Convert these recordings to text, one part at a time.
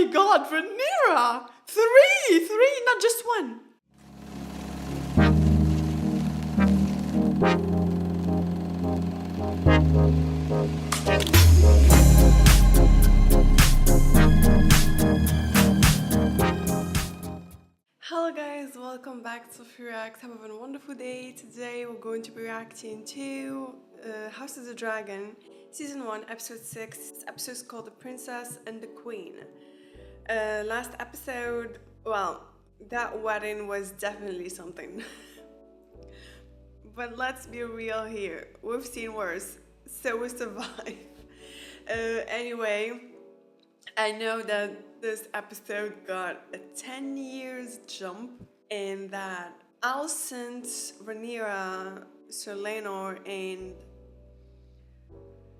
my god, Rhaenyra! Three, not just one. Hello guys, welcome back to React. Have a wonderful day. Today we're going to be reacting to House of the Dragon, Season 1, Episode 6. This episode is called The Princess and the Queen. Last episode, well, that wedding was definitely something. But let's be real here. We've seen worse, so we survive. Anyway, I know that this episode got a 10 years jump and that Alicent, Rhaenyra, Sir Laenor, and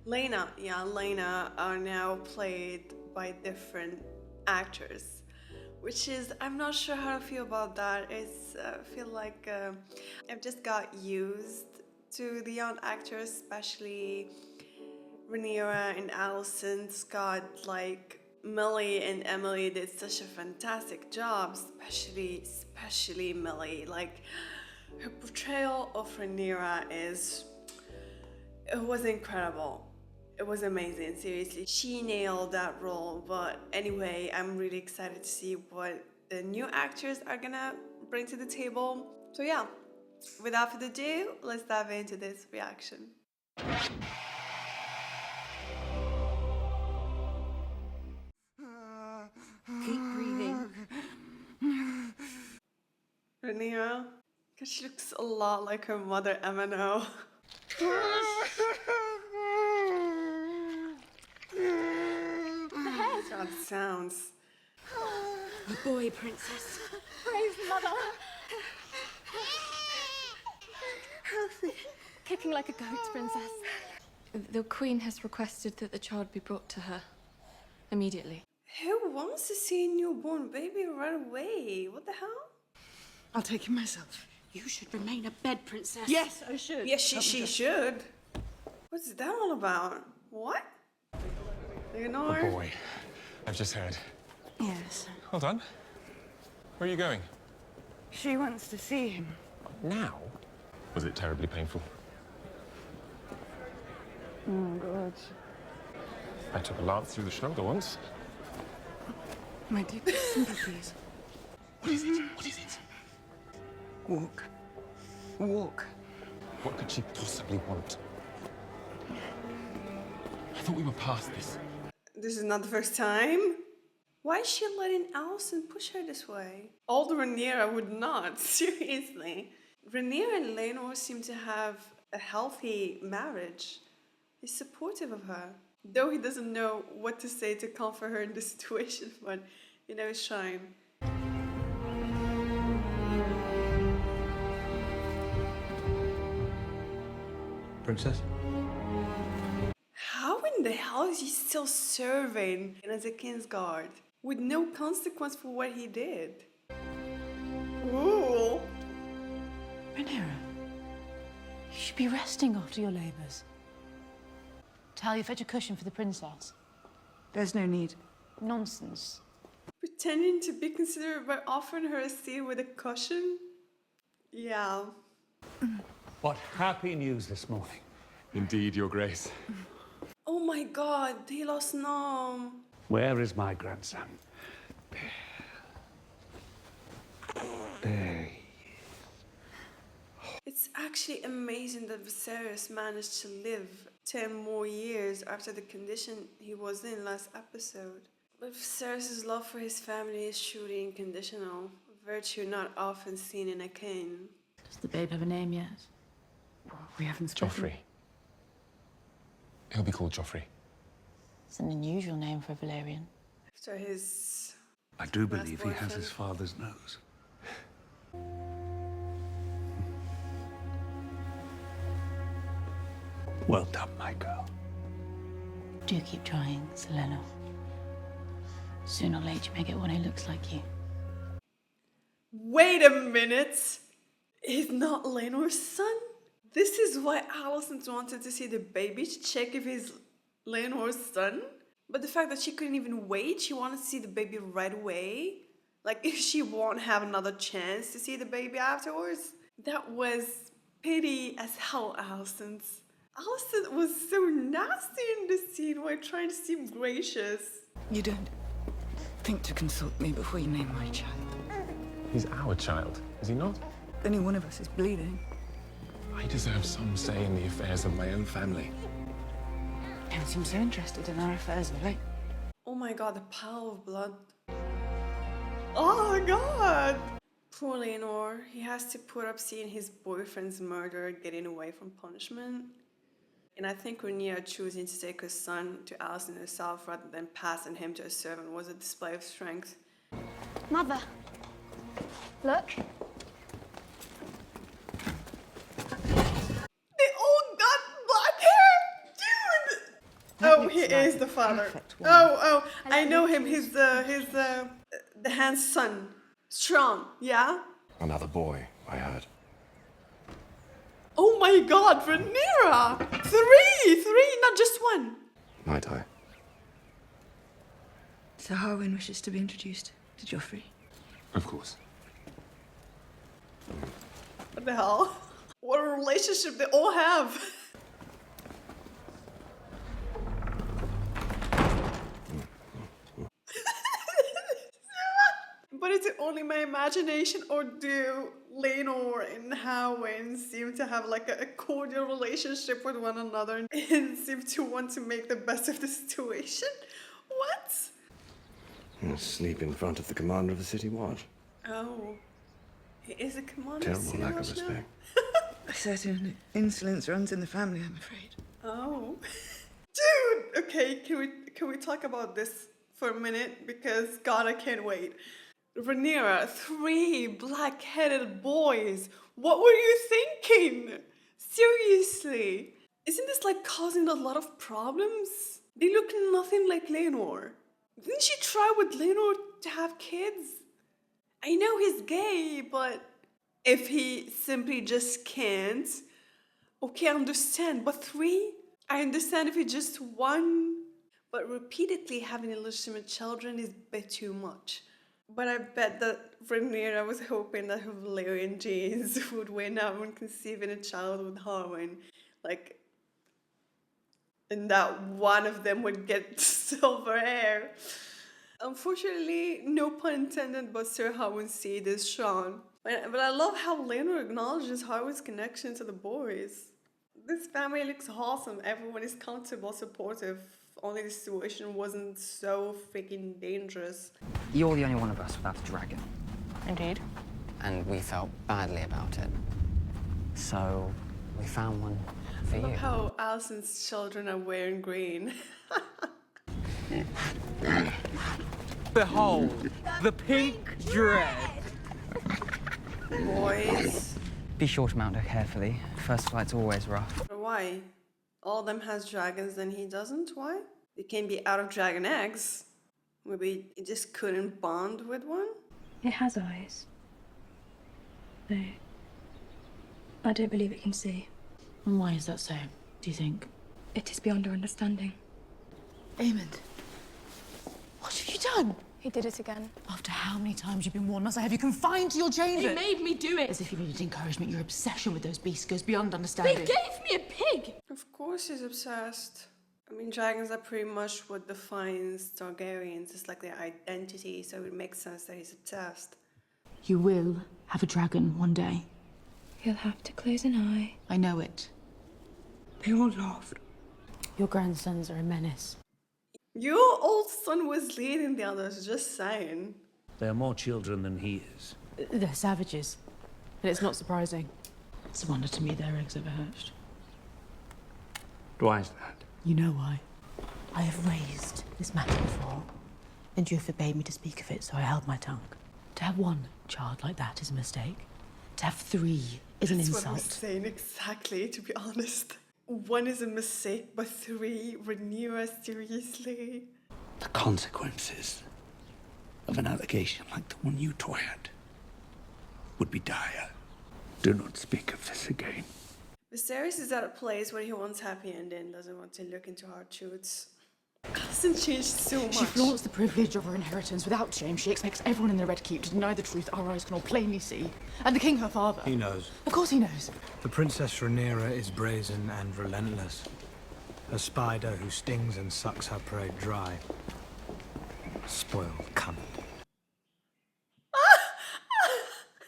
Laena are now played by different actors, which is, I'm not sure how to feel about that. I feel like I've just got used to the young actors, especially Rhaenyra and Alicent. Got like Millie and Emily did such a fantastic job, especially Millie. Like, her portrayal of Rhaenyra it was incredible. It was amazing, seriously. She nailed that role. But anyway, I'm really excited to see what the new actors are gonna bring to the table. So yeah, without further ado, let's dive into this reaction. Keep breathing. Rhaenyra, because she looks a lot like her mother, Emino. God, sounds. A boy, princess. Brave mother. Kicking like a goat, princess. The Queen has requested that the child be brought to her immediately. Who wants to see a newborn baby right away? What the hell? I'll take him myself. You should remain abed, princess. Yes, I should. Yes, she should. What's that all about? What? Leonor? Oh boy, I've just heard. Yes. Hold on. Where are you going? She wants to see him. Now? Was it terribly painful? Oh, God. I took a lance through the shoulder once. My deepest sympathies. What is it? What is it? Walk. Walk. What could she possibly want? I thought we were past this. This is not the first time. Why is she letting Alicent push her this way? Old Rhaenyra would not, seriously. Rhaenyra and Laenor seem to have a healthy marriage. He's supportive of her. Though he doesn't know what to say to comfort her in this situation, but you know, he's trying. Princess? How in the hell is he still serving as a Kingsguard with no consequence for what he did? Ooh. Rhaenyra, you should be resting after your labours. Tell you fetch a cushion for the princess. There's no need. Nonsense. Pretending to be considerate by offering her a seat with a cushion? Yeah. What happy news this morning. Indeed, Your Grace. Oh my god, he lost Nom. Where is my grandson? There. It's actually amazing that Viserys managed to live 10 more years after the condition he was in last episode. But Viserys' love for his family is truly unconditional, a virtue not often seen in a king. Does the babe have a name yet? We haven't spoken. Joffrey. He'll be called Joffrey. It's an unusual name for a Valyrian. After his... I do believe he has his father's nose. Well done, my girl. Do keep trying, Selena. Sooner or later, you may get one who looks like you. Wait a minute! He's not Laenor's son? This is why Alicent wanted to see the baby to check if he's Laenor's son? But the fact that she couldn't even wait, she wanted to see the baby right away. Like, if she won't have another chance to see the baby afterwards. That was pity as hell, Allison's. Allison was so nasty in this scene while trying to seem gracious. You don't think to consult me before you name my child. He's our child, is he not? Only one of us is bleeding. I deserve some say in the affairs of my own family. You don't seem so interested in our affairs of late. Oh my god, the power of blood. Oh my god! Poor Laenor, he has to put up seeing his boyfriend's murder getting away from punishment. And I think Rhaenyra choosing to take her son to Alicent herself rather than passing him to a servant was a display of strength. Mother. Look. They all got black hair! Dude! Oh, he is the father. Oh, I know him. He's the Hand's son. Strong, yeah? Another boy, I heard. Oh my god, Rhaenyra! Three, not just one. Might I? So Harwin wishes to be introduced to Joffrey. Of course. What the hell? What a relationship they all have. But is it only my imagination, or do Laenor and Harwin seem to have like a cordial relationship with one another and seem to want to make the best of the situation? What? Sleep in front of the commander of the city watch. Oh, he is a commander. Terrible lack of respect. A certain insolence runs in the family, I'm afraid. Oh, dude. Okay, can we talk about this for a minute? Because God, I can't wait. Rhaenyra, 3 black-headed boys. What were you thinking? Seriously, isn't this like causing a lot of problems? They look nothing like Laenor. Didn't she try with Laenor to have kids? I know he's gay, but if he simply just can't, okay, I understand. But 3? I understand if it's just 1. But repeatedly having illegitimate children is a bit too much. But I bet that Rhaenyra was hoping that her Valyrian genes would win out when conceiving a child with Harwin. Like, and that one of them would get silver hair. Unfortunately, no pun intended, but Sir Harwin's seed is Sean. But I love how Laenor acknowledges Harwin's connection to the boys. This family looks awesome. Everyone is comfortable, supportive. Only the situation wasn't so freaking dangerous. You're the only one of us without a dragon. Indeed. And we felt badly about it. So we found one for I love you. how Alicent's children are wearing green. Behold, the pink dread. Boys. Be sure to mount her carefully. First flight's always rough. Why? All of them has dragons and he doesn't? Why? They can be out of dragon eggs. Maybe it just couldn't bond with one? It has eyes. No. I don't believe it can see. And why is that so, do you think? It is beyond our understanding. Daemon. What have you done? He did it again. After how many times you've been warned, must I have you confined to your chamber? He made me do it! As if you needed encouragement, your obsession with those beasts goes beyond understanding. They gave me a pig! Of course he's obsessed. I mean, dragons are pretty much what defines Targaryens. It's like their identity, so it makes sense that he's obsessed. You will have a dragon one day. He'll have to close an eye. I know it. They all laughed. Your grandsons are a menace. Your old son was leading the others, just saying. They are more children than he is. They're savages. And it's not surprising. It's a wonder to me their eggs ever hatched. Why is that? You know why. I have raised this matter before, and you forbade me to speak of it, so I held my tongue. To have one child like that is a mistake. To have 3 is an That's insult. what I'm saying exactly, to be honest. 1 is a mistake, but 3, Rhaenyra, seriously? The consequences of an allegation like the one you toyed would be dire. Do not speak of this again. Viserys is at a place where he wants happy ending, doesn't want to look into hard truths. Hasn't changed so much. She flaunts the privilege of her inheritance without shame. She expects everyone in the Red Keep to deny the truth our eyes can all plainly see. And the king, her father. He knows. Of course he knows. The Princess Rhaenyra is brazen and relentless. A spider who stings and sucks her prey dry. Spoiled cunt.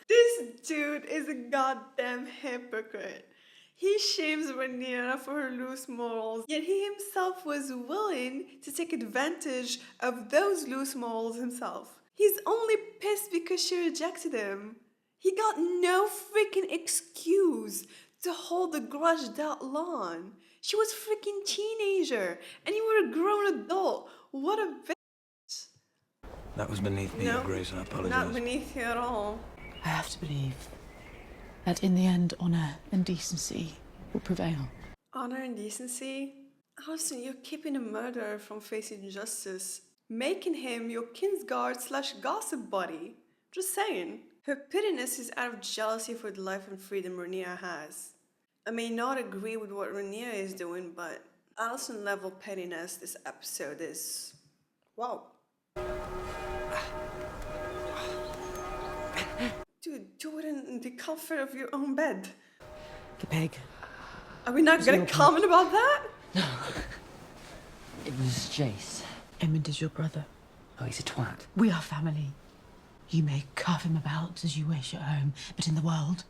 This dude is a goddamn hypocrite. He shames Rhaenyra for her loose morals, yet he himself was willing to take advantage of those loose morals himself. He's only pissed because she rejected him. He got no freaking excuse to hold a grudge that long. She was freaking teenager, and you were a grown adult. What a bitch. That was beneath me, Your Grace, and I apologize. Not beneath you at all. I have to believe that in the end, honour and decency will prevail. Honor and decency? Alison, you're keeping a murderer from facing justice, making him your Kingsguard/gossip buddy. Just saying. Her pittiness is out of jealousy for the life and freedom Rhaenyra has. I may not agree with what Rhaenyra is doing, but Alison level pettiness this episode is... wow. Dude, do it in the comfort of your own bed. The peg. Are we not gonna comment about that? No. It was Jace. Edmund is your brother. Oh, he's a twat. We are family. You may cuff him about as you wish at home, but in the world,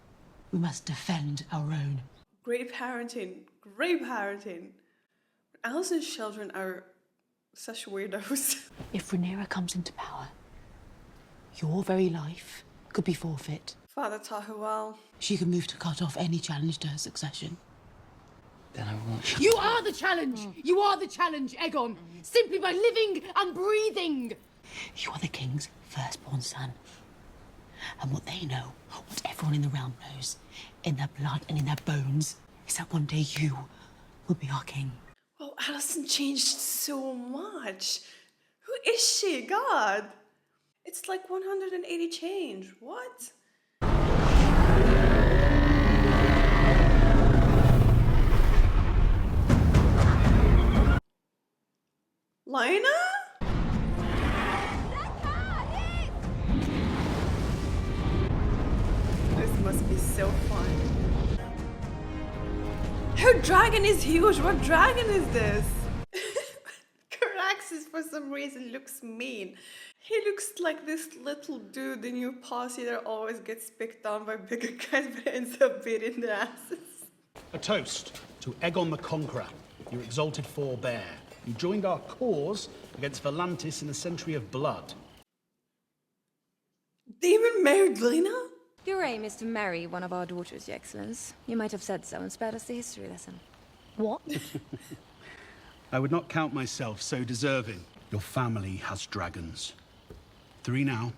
we must defend our own. Great parenting. Great parenting. Alison's children are such weirdos. If Rhaenyra comes into power, your very life could be forfeit. Father taught her well. She could move to cut off any challenge to her succession. Then I won't. You are the challenge! You are the challenge, Aegon! Simply by living and breathing! You are the king's firstborn son. And what they know, what everyone in the realm knows, in their blood and in their bones, is that one day you will be our king. Well, Alison changed so much. Who is she? God! It's like 180 change. What? Laena? This must be so fun. Her dragon is huge. What dragon is this? Caraxes, for some reason, looks mean. He looks like this little dude in your posse that always gets picked on by bigger guys but ends up beating their asses. A toast to Aegon the Conqueror, your exalted forebear. You joined our cause against Volantis in a century of blood. Daemon married Laena? Your aim is to marry one of our daughters, Your Excellence. You might have said so and spared us the history lesson. What? I would not count myself so deserving. Your family has dragons. 3 now,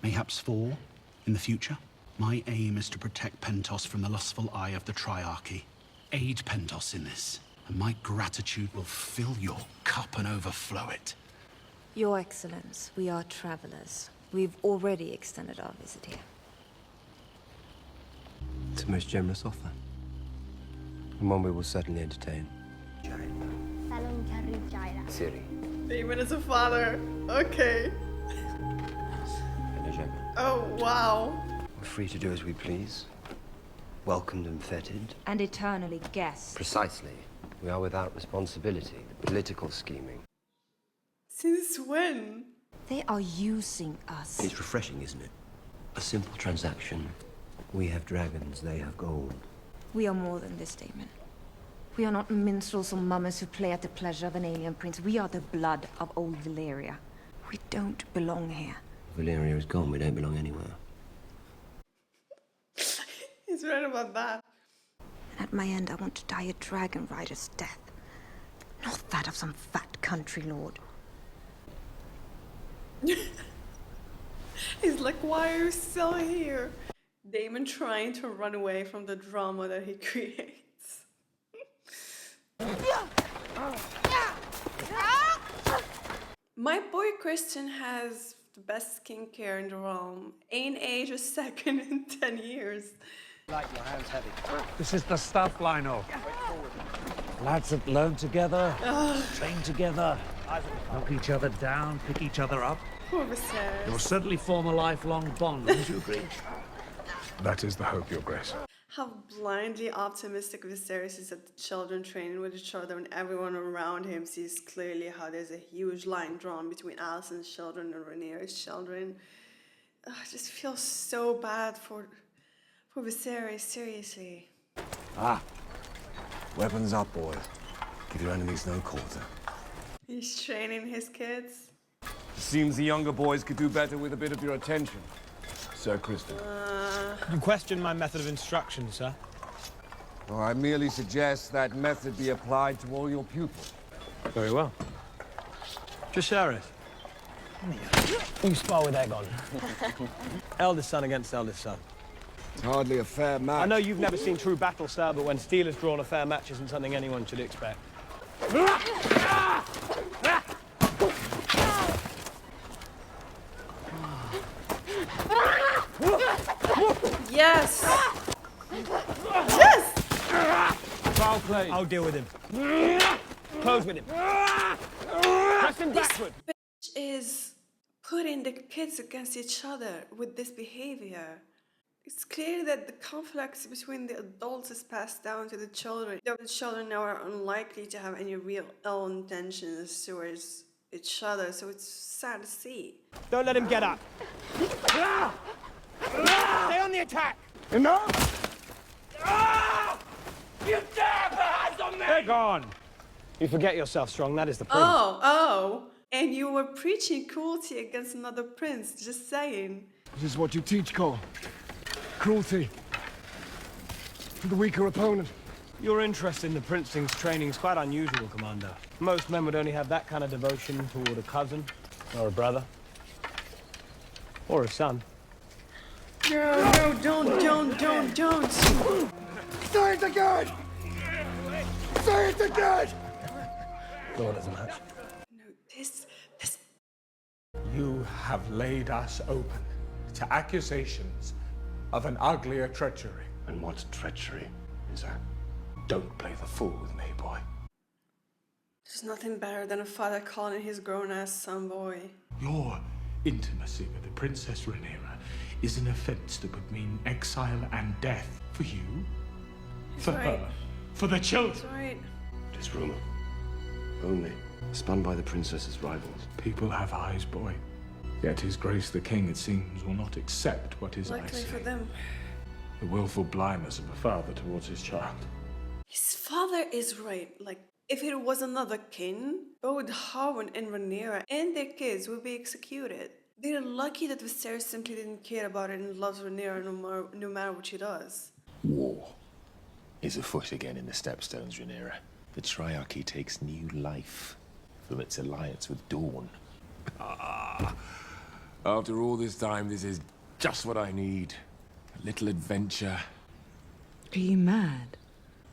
mayhaps 4 in the future. My aim is to protect Pentos from the lustful eye of the Triarchy. Aid Pentos in this, and my gratitude will fill your cup and overflow it. Your Excellence, we are travelers. We've already extended our visit here. It's a most generous offer, and one we will certainly entertain. Siri. Daemon is a father. Okay. Oh, wow. We're free to do as we please. Welcomed and feted. And eternally guessed. Precisely. We are without responsibility. Political scheming. Since when? They are using us. It's refreshing, isn't it? A simple transaction. We have dragons, they have gold. We are more than this, Daemon. We are not minstrels or mummers who play at the pleasure of an alien prince. We are the blood of old Valyria. We don't belong here. Valyria is gone, we don't belong anywhere. He's right about that. And at my end, I want to die a dragon rider's death. Not that of some fat country lord. He's like, why are you still here? Daemon trying to run away from the drama that he creates. My boy Christian has the best skincare in the realm. Ain't aged a second in 10 years. This is the stuff, Lino. Lads that learn together, train together, knock each other down, pick each other up. Poor Viserys. You'll certainly form a lifelong bond, wouldn't you agree? That is the hope, Your Grace. How blindly optimistic Viserys is at the children training with each other, when everyone around him sees clearly how there's a huge line drawn between Alicent's children and Rhaenyra's children. I just feel so bad for Viserys, seriously. Ah, weapons up, boys. Give your enemies no quarter. He's training his kids. Seems the younger boys could do better with a bit of your attention, Sir Kristen. You question my method of instruction, sir? Well, I merely suggest that method be applied to all your pupils. Very well. Jacaerys. You spar with Aegon. Eldest son against eldest son. It's hardly a fair match. I know you've never seen true battle, sir, but when steel is drawn, a fair match isn't something anyone should expect. Yes! Yes! Foul play. I'll deal with him. Close with him. Press him backward. Bitch is putting the kids against each other with this behavior. It's clear that the conflicts between the adults is passed down to the children. The children now are unlikely to have any real ill intentions towards each other, so it's sad to see. Don't let him get up. Stay on the attack. Enough! You dare put hands on me! They're gone. You forget yourself, Strong. That is the prince. Oh. And you were preaching cruelty against another prince, just saying. This is what you teach, Cole. Cruelty. To the weaker opponent. Your interest in the Princeling's training is quite unusual, Commander. Most men would only have that kind of devotion toward a cousin, or a brother, or a son. No, don't. Say it again! Say it again! Lord as a match. No, this... You have laid us open to accusations of an uglier treachery. And what's treachery, is that? Don't play the fool with me, boy. There's nothing better than a father calling his grown-ass son boy. Your intimacy with the Princess Rhaenyra is an offense that would mean exile and death for you, for her, for the children. That's right. It is rumor. Only spun by the princess's rivals. People have eyes, boy. Yet His Grace the King, it seems, will not accept what his eyes Luckily say. for them. The willful blindness of a father towards his child. His father is right. Like, if it was another king, both Harwin and Rhaenyra and their kids would be executed. They're lucky that Viserys simply didn't care about it and loves Rhaenyra no matter what she does. War is afoot again in the Stepstones, Rhaenyra. The Triarchy takes new life from its alliance with Dawn. After all this time, this is just what I need. A little adventure. Are you mad?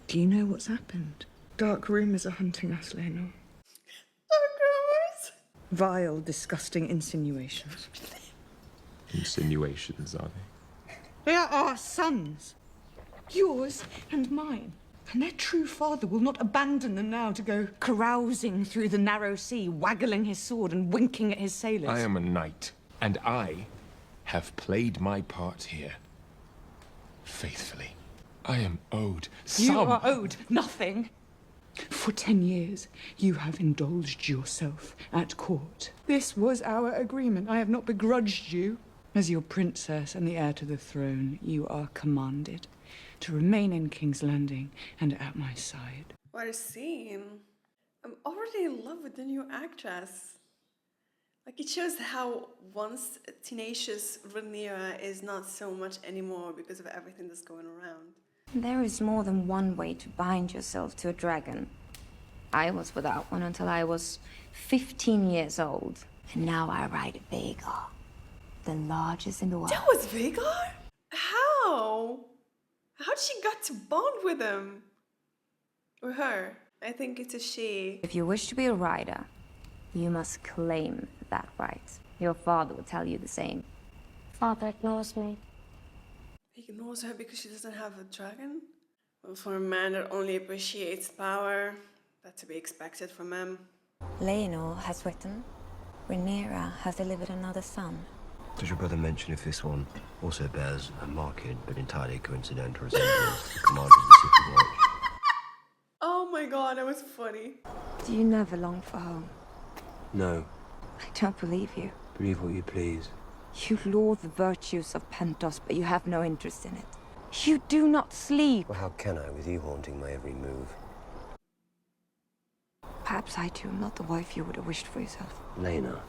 Do you know what's happened? Dark rumors are hunting us, Laena. Dark rumors? Vile, disgusting insinuations. Insinuations, are they? They are our sons. Yours and mine. And their true father will not abandon them now to go carousing through the narrow sea, waggling his sword and winking at his sailors. I am a knight, and I have played my part here. Faithfully. I am owed some... You are owed nothing. For 10 years, you have indulged yourself at court. This was our agreement. I have not begrudged you. As your princess and the heir to the throne, you are commanded to remain in King's Landing and at my side. What a scene. I'm already in love with the new actress. Like, it shows how once tenacious Rhaenyra is not so much anymore because of everything that's going around. There is more than one way to bind yourself to a dragon. I was without one until I was 15 years old. And now I ride a Vhagar, the largest in the world. That was Vhagar? How? How did she got to bond with him? Or her? I think it's a she. If you wish to be a rider, you must claim that right. Your father will tell you the same. Father ignores me. He ignores her because she doesn't have a dragon? For a man that only appreciates power, that's to be expected from him. Laena has written, Rhaenyra has delivered another son. Does your brother mention if this one also bears a marked but entirely coincidental resemblance to the commander of the City Watch? Oh my god, that was funny. Do you never long for home? No. I don't believe you. Believe what you please. You laud the virtues of Pentos, but you have no interest in it. You do not sleep. Well, how can I with you haunting my every move? Perhaps I too am not the wife you would have wished for yourself. Laena.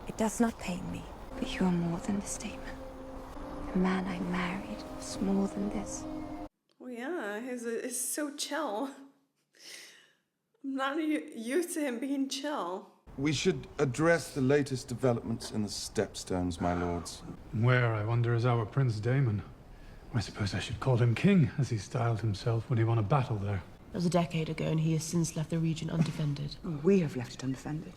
It does not pain me, but you are more than this, Daemon. The man I married was more than this. Oh yeah, he's so chill. I'm not used to him being chill. We should address the latest developments in the Stepstones, my lords. Where, I wonder, is our Prince Daemon? I suppose I should call him king, as he styled himself when he won a battle there. That was a decade ago, and he has since left the region undefended. We have left it undefended.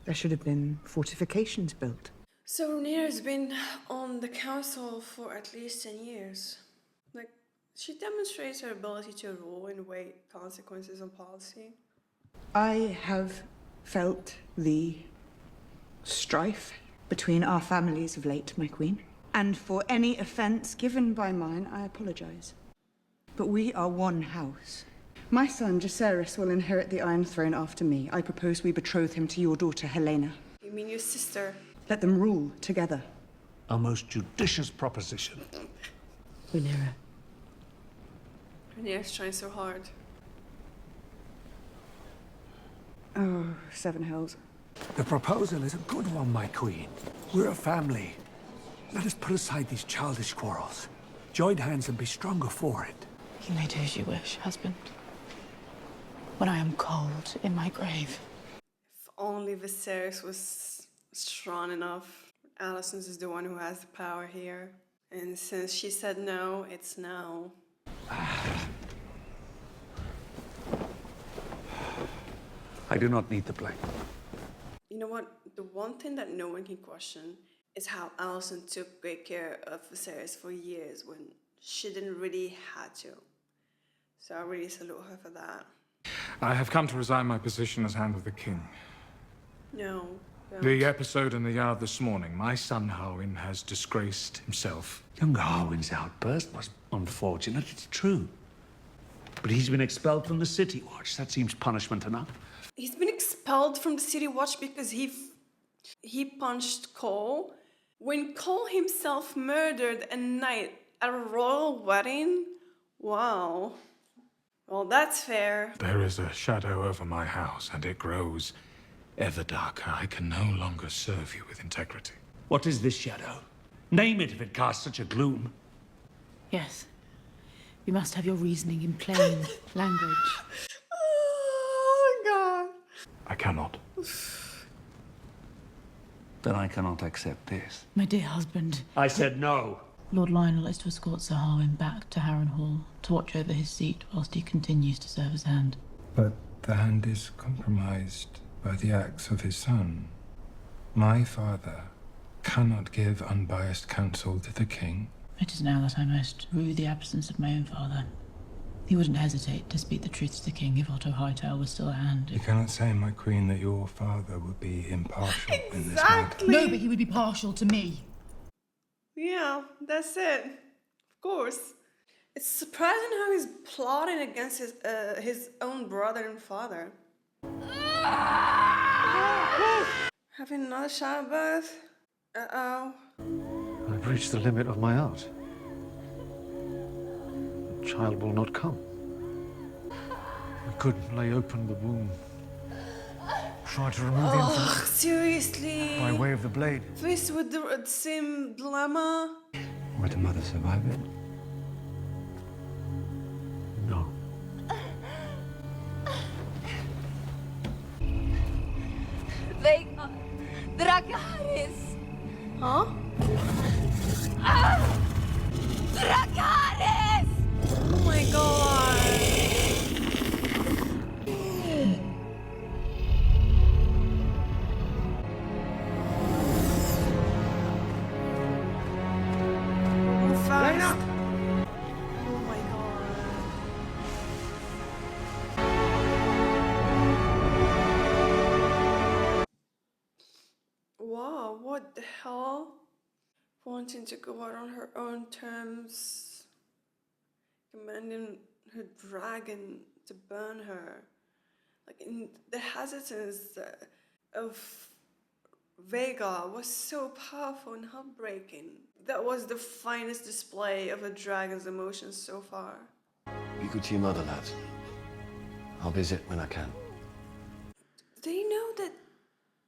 There should have been fortifications built. So Rhaenyra's been on the council for at least 10 years. Like, she demonstrates her ability to rule and weigh consequences on policy. I have felt the strife between our families of late, my queen. And for any offense given by mine, I apologize. But we are one house. My son, Jacaerys, will inherit the Iron Throne after me. I propose we betroth him to your daughter, Helena. You mean your sister? Let them rule together. A most judicious proposition. Rhaenyra. Rhaenyra's trying so hard. Oh, seven hells. The proposal is a good one, my queen. We're a family. Let us put aside these childish quarrels. Join hands and be stronger for it. You may do as you wish, husband. When I am cold in my grave. If only Viserys was strong enough. Alicent is the one who has the power here. And since she said no, it's no. I do not need the blame. You know what? The one thing that no one can question is how Alicent took great care of Viserys for years when she didn't really have to. So I really salute her for that. I have come to resign my position as Hand of the King. No. Don't. The episode in the yard this morning, my son Harwin has disgraced himself. Young Harwin's outburst was unfortunate, it's true. But he's been expelled from the City Watch. That seems punishment enough. He's been expelled from the City Watch because he punched Cole. When Cole himself murdered a knight at a royal wedding? Wow. Well, that's fair. There is a shadow over my house, and it grows ever darker. I can no longer serve you with integrity. What is this shadow? Name it if it casts such a gloom. Yes. We must have your reasoning in plain language. Oh, God. I cannot. Then I cannot accept this. My dear husband. I said no. Lord Lionel is to escort Sir Harwin back to Harrenhal to watch over his seat whilst he continues to serve as Hand. But the Hand is compromised by the acts of his son. My father cannot give unbiased counsel to the king. It is now that I must rue the absence of my own father. He wouldn't hesitate to speak the truth to the king if Otto Hightower was still at hand. You cannot say, my queen, that your father would be impartial in this Exactly. matter. No, but he would be partial to me. Yeah, that's it. Of course. It's surprising how he's plotting against his own brother and father. Having another childbirth? Uh-oh. I've reached the limit of my art. The child will not come. I could lay open the womb. Try to remove the infant Oh, seriously? by way of the blade. Faced with the same dilemma? Would the mother survive it? No. Vega Dracarys! Huh? Dracarys! Oh my god! Fast. Oh my god. what the hell? Wanting to go out on her own terms, commanding her dragon to burn her. Like, in the hesitance of Vega was so powerful and heartbreaking. That was the finest display of a dragon's emotions so far. Be good to your mother, lads. I'll visit when I can. They know that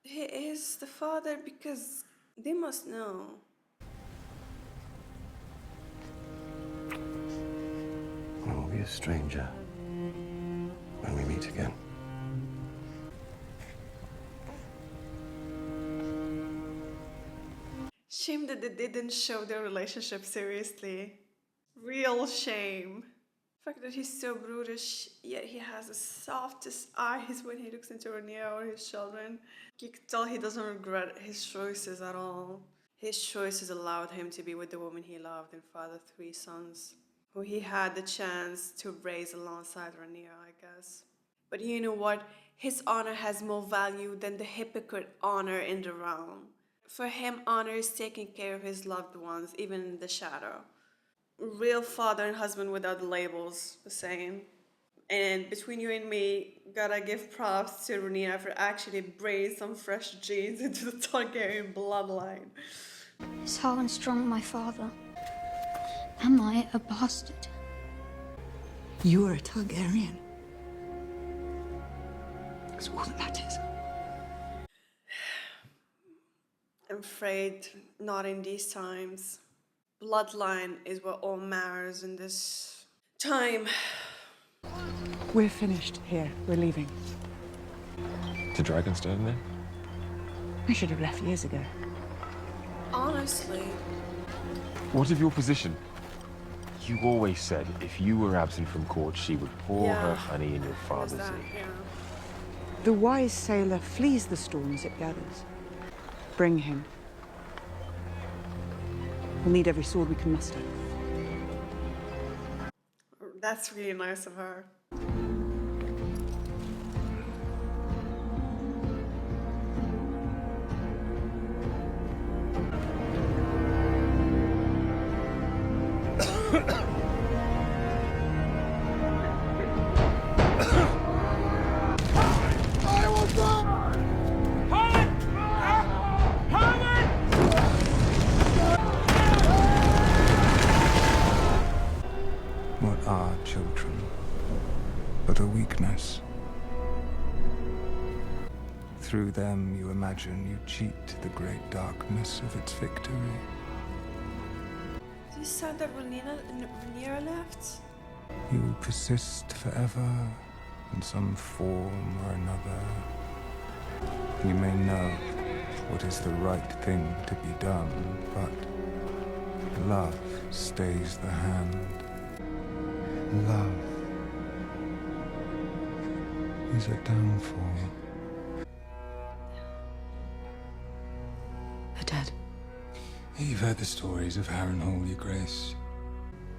he is the father because they must know. I will be a stranger when we meet again. Shame that they didn't show their relationship seriously. Real shame. The fact that he's so brutish, yet he has the softest eyes when he looks into Rhaenyra or his children. You can tell he doesn't regret his choices at all. His choices allowed him to be with the woman he loved and father 3 sons, who he had the chance to raise alongside Rhaenyra, I guess. But you know what? His honor has more value than the hypocrite honor in the realm. For him, honor is taking care of his loved ones, even in the shadow. Real father and husband without the labels, the same. And between you and me, gotta give props to Rhaenyra for actually bringing some fresh genes into the Targaryen bloodline. Is Harlan Strong my father? Am I a bastard? You are a Targaryen. That's all that matters. I'm afraid not in these times. Bloodline is what all matters in this time. We're finished here. We're leaving. To Dragonstone, then? I should have left years ago. Honestly. What of your position? You always said if you were absent from court, she would pour her honey in your father's ear. The wise sailor flees the storms it gathers. Bring him. We'll need every sword we can muster. That's really nice of her. What are children but a weakness? Through them you imagine you cheat the great darkness of its victory. You said that Rhaenyra left? You will persist forever in some form or another. You may know what is the right thing to be done, but love stays the hand. Love is a downfall. Her dead. You've heard the stories of Harrenhal, Your Grace.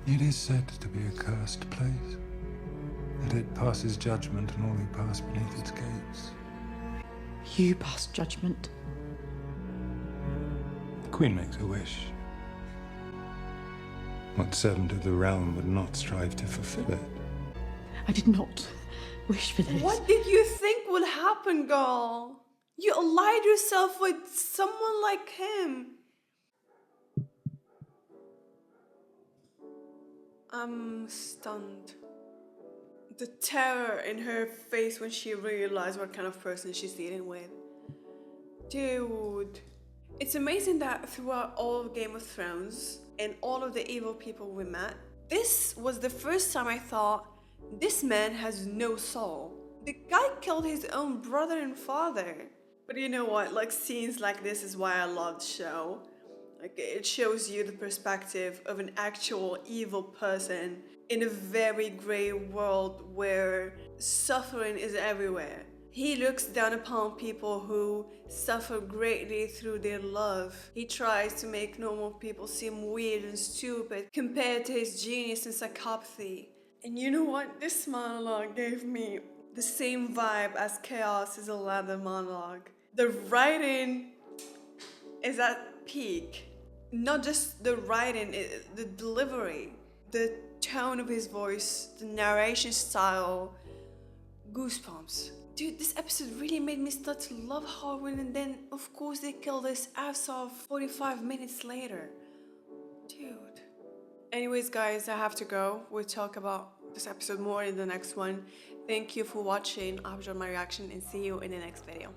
It is said to be a cursed place, that it passes judgment on all who pass beneath its gates. You pass judgment. The Queen makes a wish. What servant of the realm would not strive to fulfill it? I did not wish for this. What did you think would happen, girl? You allied yourself with someone like him. I'm stunned. The terror in her face when she realized what kind of person she's dealing with. Dude. It's amazing that throughout all of Game of Thrones and all of the evil people we met, this was the first time I thought, this man has no soul. The guy killed his own brother and father. But you know what, like scenes like this is why I love the show. Like it shows you the perspective of an actual evil person in a very grey world where suffering is everywhere. He looks down upon people who suffer greatly through their love. He tries to make normal people seem weird and stupid compared to his genius and psychopathy. And you know what? This monologue gave me the same vibe as Chaos' 11 monologue. The writing is at peak. Not just the writing, the delivery, the tone of his voice, the narration style, goosebumps. Dude, this episode really made me start to love Harwin, and then of course they killed his ass off 45 minutes later. Dude. Anyways guys, I have to go. We'll talk about this episode more in the next one. Thank you for watching. I hope you enjoyed my reaction and see you in the next video.